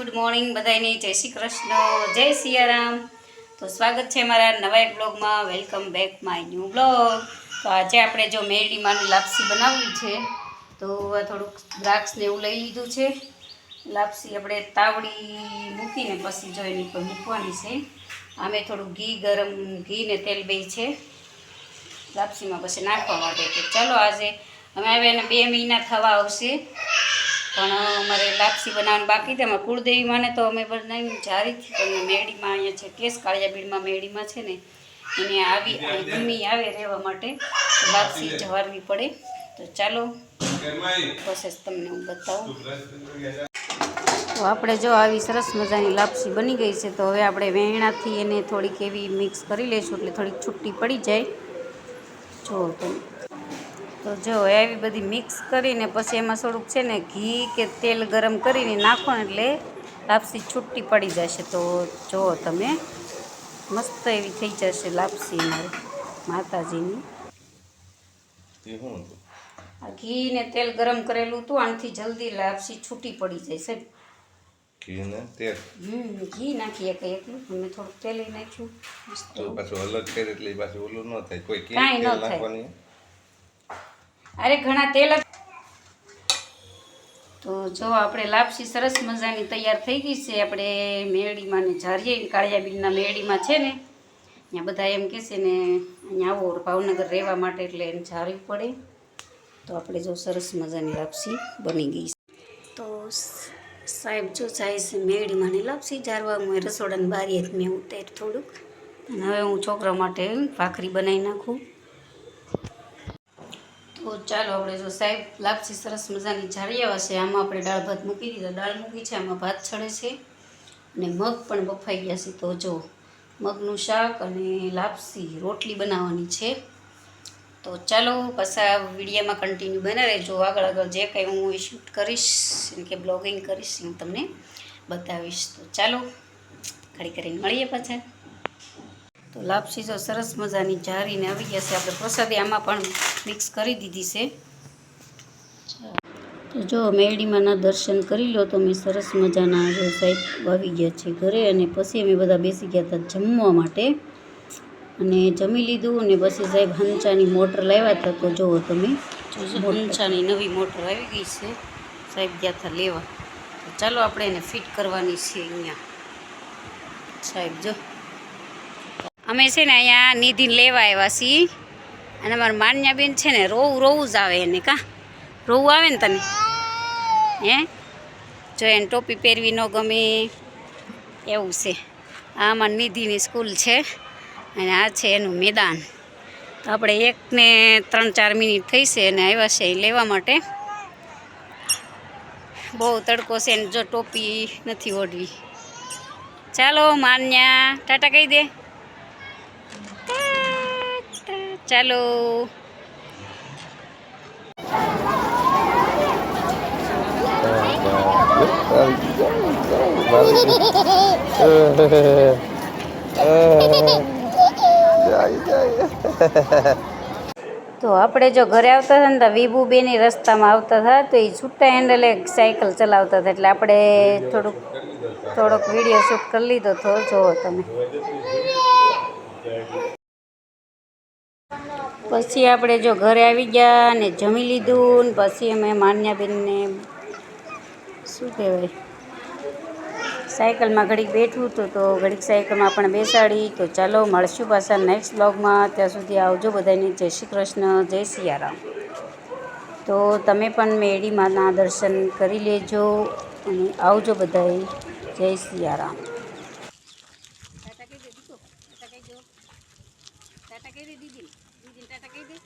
Good morning બધાને, જય શ્રી કૃષ્ણ, જય સિયારામ। તો સ્વાગત છે મારા નવા એક બ્લોગમાં। Welcome back my new blog. તો આજે આપણે જો મેરડીમાંની લાપસી બનાવવી છે, તો થોડુંક દ્રાક્ષને એવું લઈ લીધું છે। લાપસી આપણે તાવડી મૂકીને પછી જો એની પર મૂકવાની છે। આમે થોડું ગરમ ઘી ને તેલ બે છે લાપસીમાં પછી નાખવા માટે। તો ચાલો આજે અમે આવીને 2 મહિના થવા આવશે, પણ અમારે લાપસી બનાવવાનું બાકી છે। અમારે કુળદેવી માને તો અમે બનાવી જારીથી, પણ મેરડીમાં અહીંયા છે કેસ કાળિયાબીડમાં મેરડીમાં છે ને, એને આવી મમ્મી આવે રહેવા માટે લાપસી જવારવી પડે। તો ચાલો પ્રોસેસ તમને હું બતાવું। તો આપણે જો આવી સરસ મજાની લાપસી બની ગઈ છે। તો હવે આપણે વેણાથી એને થોડીક એવી મિક્સ કરી લઈશું, એટલે થોડીક છૂટી પડી જાય। જો તમે તો જો એવી બધી મિક્સ કરીને પછી એમાં થોડુંક છે ને ઘી કે તેલ ગરમ કરીને નાખો ને એટલે લાપસી છૂટી પડી જશે। તો જો તમે મસ્ત એવી થઈ જશે લાપસી માતાજીની। આ ઘી ને તેલ ગરમ કરેલું હતું, આનાથી જલ્દી લાપસી છૂટી પડી જાય સાહેબ। ઘી ને તેલ ઘી નાખીએ કે એટલું, અમે થોડુંક તેલ નાખ્યું તો પાછું અલગ કરે એટલે પાછું ઓલું ન થાય, કોઈ કે કાંઈ ન તેલ થાય। નાખવાની અરે ઘણા તેલ જ। તો જો આપણે લાપસી સરસ મજાની તૈયાર થઈ ગઈ છે। આપણે મેરડીમાં ને જારીએ કાળિયાબીડના મેરડીમાં છે ને, ત્યાં બધા એમ કહેશે ને અહીંયા આવો ભાવનગર રહેવા માટે, એટલે એને જારવી પડે। તો આપણે જો સરસ મજાની લાપસી બની ગઈ છે। તો સાહેબ જો જાય છે મેરડીમાં ને લાપસી જારવા, હું રસોડાની બારીએ જ મેં ઉતાર થોડુંક, અને હવે હું છોકરા માટે ભાખરી બનાવી નાખું। તો ચાલો આપણે જો સાહેબ લાપસી સરસ મજાની જાળી આવશે। આમાં આપણે દાળ ભાત મૂકી દીધા, દાળ મૂકી છે, આમાં ભાત ચડે છે, અને મગ પણ બફાઈ ગયા છે। તો જો મગનું શાક અને લાપસી રોટલી બનાવવાની છે। તો ચાલો પાછા વિડીયોમાં કન્ટિન્યુ બને રહેજો। આગળ જે કંઈ હું શૂટ કરીશ કે બ્લોગિંગ કરીશ હું તમને બતાવીશ। તો ચાલો ઘડી કરીને મળીએ પાછા। તો લાપસી જો સરસ મજાની જારીને આવી ગયા છે। આપણે પ્રસાદી આમાં પણ મિક્સ કરી દીધી છે। તો જો મેરડીમાંના દર્શન કરી લો તમે, સરસ મજાના જો સાહેબ આવી ગયા છે ઘરે, અને પછી અમે બધા બેસી ગયા હતા જમવા માટે, અને જમી લીધું। અને પછી સાહેબ હંચાની મોટર લાવ્યા હતા। તો જુઓ તમે હંચાની નવી મોટર આવી ગઈ છે, સાહેબ ગયા હતા લેવા। તો ચાલો આપણે એને ફિટ કરવાની છે અહીંયા સાહેબ। જો અમે છે ને અહીંયા નિધિને લેવા આવ્યા છીએ, અને અમારા માન્યાબેન છે ને રોવું જ આવે એને, કાં રોવું આવે ને તને? હે જો એને ટોપી પહેરવી ન ગમે એવું છે। આ અમારી નિધિની સ્કૂલ છે, અને આ છે એનું મેદાન। તો આપણે 1 ને 3-4 મિનિટ થઈ છે અને આવ્યા છે લેવા માટે। બહુ તડકો છે ને જો ટોપી નથી ઓઢવી। ચાલો માન્યા ટાટા કહી દે, ચાલો। તો આપણે જો ઘરે આવતા હતા ને તો વિભુબેની રસ્તામાં આવતા હતા, તો એ છૂટા હેન્ડલે સાયકલ ચલાવતા હતા, એટલે આપણે થોડોક વિડીયો શૂટ કરી લીધો। તો જુઓ તમે પછી આપણે જો ઘરે આવી ગયા અને જમી લીધું, ને પછી અમે માન્યાબેનને શું કહેવાય સાયકલમાં ઘડીક બેઠું હતું, તો ઘડીક સાયકલમાં પણ બેસાડી। તો ચાલો મળશું પાછા નેક્સ્ટ બ્લોગમાં। ત્યાં સુધી આવજો બધાને, જય શ્રી કૃષ્ણ, જય સિયારામ। તો તમે પણ મેરડીમાંના દર્શન કરી લેજો, અને આવજો બધાએ, જય સિયારામ। ટાટા કહી દે દીકો, ટાટા કહી દો, ટાટા કહી દે દીદી, ટાટા કહી દે।